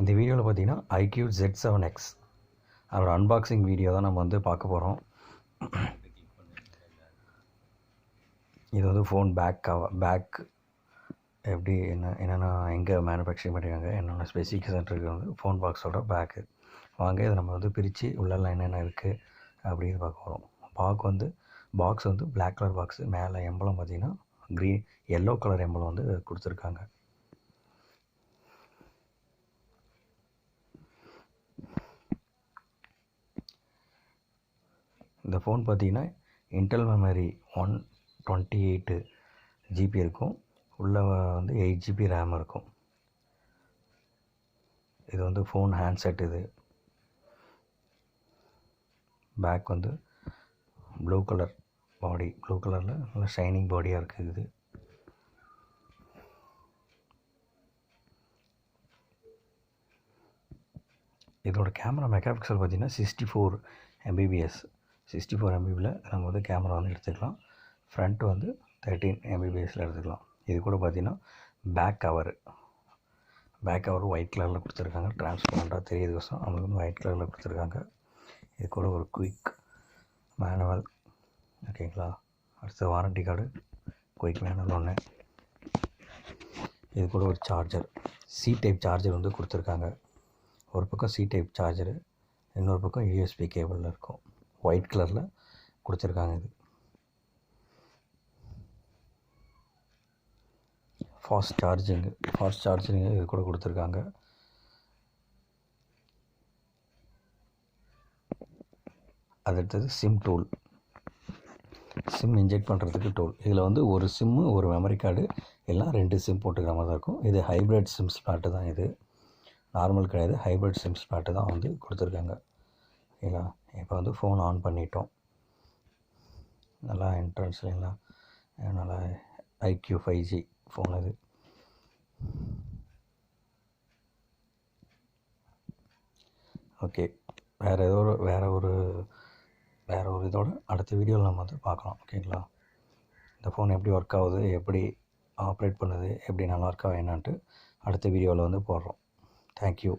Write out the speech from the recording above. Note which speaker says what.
Speaker 1: இந்த வீடியோவில் பார்த்தீங்கன்னா IQOO Z7s அதோட அன்பாக்சிங் வீடியோ தான் நம்ம வந்து பார்க்க போகிறோம். இது வந்து ஃபோன் பேக் எப்படி என்னென்னா எங்கே மேனுஃபேக்சரிங் பண்ணியிருக்காங்க, என்னென்ன ஸ்பெசிஃபிகேஷன் இருக்குது வந்து ஃபோன் பாக்ஸோட பேக்கு. வாங்க இதை நம்ம வந்து பிரித்து உள்ளெல்லாம் என்னென்ன இருக்குது அப்படின்னு பார்க்க போகிறோம். பாக்ஸ் வந்து பிளாக் கலர் பாக்ஸு. மேலே எம்பளம் பார்த்திங்கன்னா எல்லோ கலர் எம்பளம் வந்து கொடுத்துருக்காங்க. இந்த ஃபோன் பார்த்திங்கன்னா இன்டெல் மெமரி 128 GB இருக்கும். உள்ளே வந்து 8 GB ரேம் இருக்கும். இது வந்து ஃபோன் ஹேண்ட்செட். இது பேக் வந்து ப்ளூ கலர் பாடி, ப்ளூ கலரில் நல்லா ஷைனிங் பாடியாக இருக்குது. இது இதோட கேமரா மெகாபிக்சல் பார்த்திங்கன்னா 64 MBps. 64 MBயில் நம்ம வந்து கேமரா வந்து எடுத்துக்கலாம். ஃப்ரண்ட் வந்து 13 MBPஸில் எடுத்துக்கலாம். இது கூட பார்த்திங்கன்னா பேக் கவர் ஒயிட் கலரில் கொடுத்துருக்காங்க. டிரான்ஸ்பரண்ட்டாக தெரியுதுக்கோசம் நம்மளுக்கு வந்து ஒயிட் கலரில் கொடுத்துருக்காங்க. இது கூட ஒரு குயிக் மேனுவல், ஓகேங்களா. அடுத்த வாரண்டி கார்டு, குயிக் மேனுவல் ஒன்று. இது கூட ஒரு சார்ஜர், சி டைப் சார்ஜர் வந்து கொடுத்துருக்காங்க. ஒரு பக்கம் சி டைப் சார்ஜரு, இன்னொரு பக்கம் USB கேபிளில் இருக்கும். ஒயிட் கலரில் கொடுத்துருக்காங்க. இது ஃபாஸ்ட் சார்ஜிங்கு இது கூட கொடுத்துருக்காங்க. அது அடுத்தது சிம் இன்ஜெக்ட் பண்ணுறதுக்கு டூல். இதில் வந்து ஒரு சிம்மு, ஒரு மெமரி கார்டு, எல்லாம் 2 சிம் போட்டுக்கிற மாதிரி தான் இருக்கும். இது ஹைப்ரிட் சிம் ஸ்லாட்டு தான். இது நார்மல் கிடையாது, ஹைப்ரிட் சிம் ஸ்லாட்டு தான் வந்து கொடுத்துருக்காங்க. ஓகேங்களா. இப்போ வந்து ஃபோன் ஆன் பண்ணிட்டோம். நல்லா என்ட்ரன்ஸ்லாம் நல்லா IQOO 5G ஃபோன் அது. ஓகே, வேறு ஒரு இதோட அடுத்த வீடியோவில் நம்ம வந்து பார்க்கலாம். ஓகேங்களா. இந்த ஃபோன் எப்படி ஒர்க் ஆகுது, எப்படி ஆப்ரேட் பண்ணுது, எப்படி நல்லா இருக்கா என்னான்ட்டு அடுத்த வீடியோவில் வந்து போடுறோம். தேங்க்யூ.